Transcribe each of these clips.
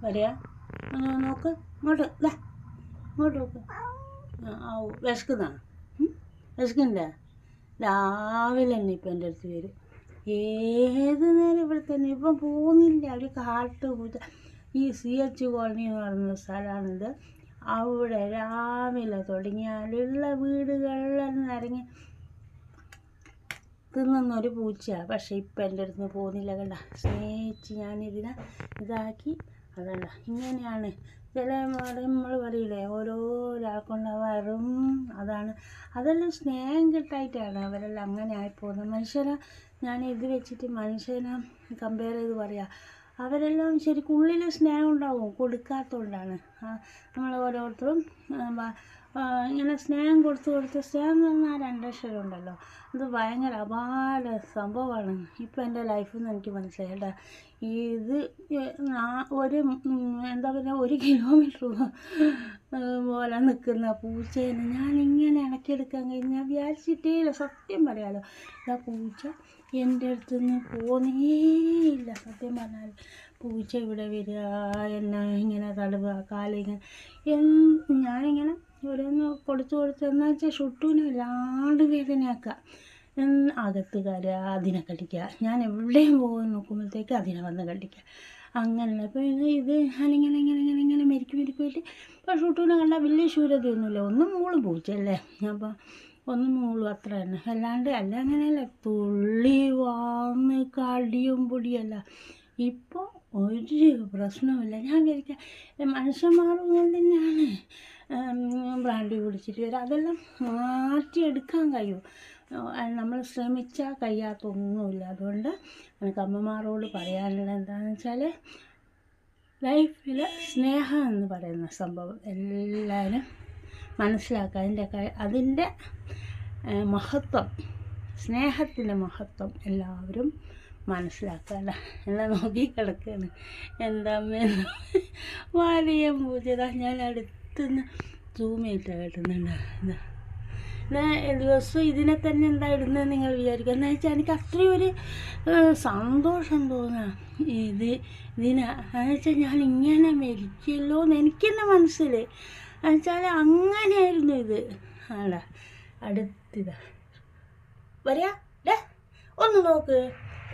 വരിക, നോക്ക് ഇങ്ങോട്ട്, ഇങ്ങോട്ട് നോക്ക്. വിശക്കുന്നതാണ്, വിശക്കുന്നുണ്ടേ? രാവിലെ തന്നെ ഇപ്പം എൻ്റെ അടുത്ത് വരും. ഏത് നേരം ഇവിടെ തന്നെ. ഇപ്പം പോകുന്നില്ല. ഒരു കാട്ട് പൂജ. ഈ CH കോളനി എന്ന് പറയുന്ന സ്ഥലമാണിത്. അവിടെ രാവിലെ തുടങ്ങിയാലുള്ള വീടുകളിലെല്ലാം ഇറങ്ങി തിന്നുന്നൊരു പൂച്ചയാണ്. പക്ഷേ ഇപ്പം എൻ്റെ അടുത്ത് നിന്ന് പോകുന്നില്ല. കണ്ട, സ്നേഹിച്ച് ഞാനിതിനെ ഇതാക്കി. അതല്ല, ഇങ്ങനെയാണ് ചില നമ്മൾ പറയില്ലേ, ഓരോരാൾക്കുണ്ടാവാറും അതാണ്. അതെല്ലാം സ്നേഹം കിട്ടായിട്ടാണ് അവരെല്ലാം അങ്ങനെ ആയിപ്പോകുന്നത്. മനുഷ്യനെ ഞാൻ ഇത് വെച്ചിട്ട് മനുഷ്യനെ കമ്പയർ ചെയ്ത് പറയാം. അവരെല്ലാം ശരിക്കും ഉള്ളിൽ സ്നേഹം ഉണ്ടാവും, കൊടുക്കാത്തതുകൊണ്ടാണ്. നമ്മൾ ഓരോരുത്തരും ഇങ്ങനെ സ്നേഹം കൊടുത്ത് സ്നേഹം എന്ന് പറഞ്ഞാൽ 2 അക്ഷരം ഉണ്ടല്ലോ, അത് ഭയങ്കര അപാര സംഭവമാണ്. ഇപ്പം എൻ്റെ ലൈഫിൽ നിന്ന് എനിക്ക് മനസ്സിലായില്ല. ഇത് ഒരു എന്താ പറയുക, 1 കിലോമീറ്റർ പോലെ നിൽക്കുന്ന പൂച്ചേനെ ഞാനിങ്ങനെ ഇണക്കിയെടുക്കാൻ കഴിഞ്ഞ് ഞാൻ വിചാരിച്ചിട്ടേ ഇല്ല. സത്യം പറയാലോ, ആ പൂച്ച എൻ്റെ അടുത്ത് നിന്ന് പോകുന്നേയില്ല. സത്യം പറഞ്ഞാൽ പൂച്ച ഇവിടെ വരിക, എന്നെ ഇങ്ങനെ തടവുക, കാലിങ്ങനെ ഞാനിങ്ങനെ ഓരോന്ന് കൊടുത്ത് എന്ന് വെച്ചാൽ ഷുട്ടൂനെ വല്ലാണ്ട് വേദനയാക്കുക. അകത്ത് കയറുക, അതിനെ കടിക്കുക. ഞാൻ എവിടെയും പോകാൻ നോക്കുമ്പോഴത്തേക്ക് അതിനെ വന്ന് കടിക്കുക. അങ്ങനെയല്ല. അപ്പോൾ ഇത് ഞാനിങ്ങനെ മെരുക്കി ഇപ്പോൾ ഷുട്ടൂനെ കണ്ടാൽ വലിയ ശൂരതയൊന്നുമില്ല. ഒന്നും മൂളും പൂച്ചയല്ലേ, അപ്പോൾ ഒന്നും മൂളും, അത്ര തന്നെ. അല്ലാണ്ട് അങ്ങനെയല്ല തുള്ളി വന്ന് കടിയും പൊടിയല്ല. ഇപ്പോൾ ഒരു പ്രശ്നവുമില്ല. ഞാൻ വിചാരിക്കാം മനുഷ്യന്മാരും തന്നെയാണ് ബ്രാൻഡി കുടിച്ചിട്ട് വരും. അതെല്ലാം മാറ്റിയെടുക്കാൻ കഴിയും. നമ്മൾ ശ്രമിച്ചാൽ കഴിയാത്തൊന്നുമില്ല. അതുകൊണ്ട് എനിക്ക് അമ്മമാരോട് പറയാനുള്ളത് എന്താണെന്ന് വെച്ചാൽ, ലൈഫിൽ സ്നേഹം എന്ന് പറയുന്ന സംഭവം എല്ലാവരും മനസ്സിലാക്കുക. അതിൻ്റെ മഹത്വം, സ്നേഹത്തിൻ്റെ മഹത്വം എല്ലാവരും മനസ്സിലാക്കുക. എല്ലാം നോക്കി കിടക്കുകയാണ്. എന്താ വലിയ പൂജ. ഞാൻ അടുത്തുനിന്ന് സൂമിയിട്ട് കേട്ടുന്നുണ്ട്. ദിവസം ഇതിനെ തന്നെ എന്താ ഇടുന്നത് നിങ്ങൾ വിചാരിക്കുക. എന്ന് വെച്ചാൽ എനിക്ക് അത്രയും ഒരു സന്തോഷം തോന്നുക ഇതിനെ. എന്ന് വെച്ചാൽ ഞാൻ ഇങ്ങനെ മരിച്ചല്ലോ എന്ന് എനിക്ക് തന്നെ മനസ്സിൽ. എന്നുവെച്ചാൽ അങ്ങനെയായിരുന്നു ഇത്. ആണ്ട അടുത്തിതാ വരിക. ഒന്ന് നോക്ക്,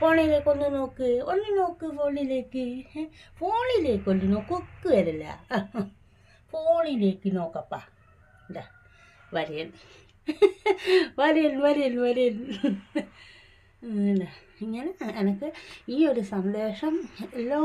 ഫോണിലേക്കൊന്ന് നോക്ക്, ഫോണിലേക്കൊന്ന് നോക്ക്. ഒക്കെ വരില്ല, ഫോണിലേക്ക് നോക്കപ്പാ. ഇതാ വരയൻ. ഇങ്ങനെ എനിക്ക് ഈ ഒരു സന്ദേശം എല്ലാ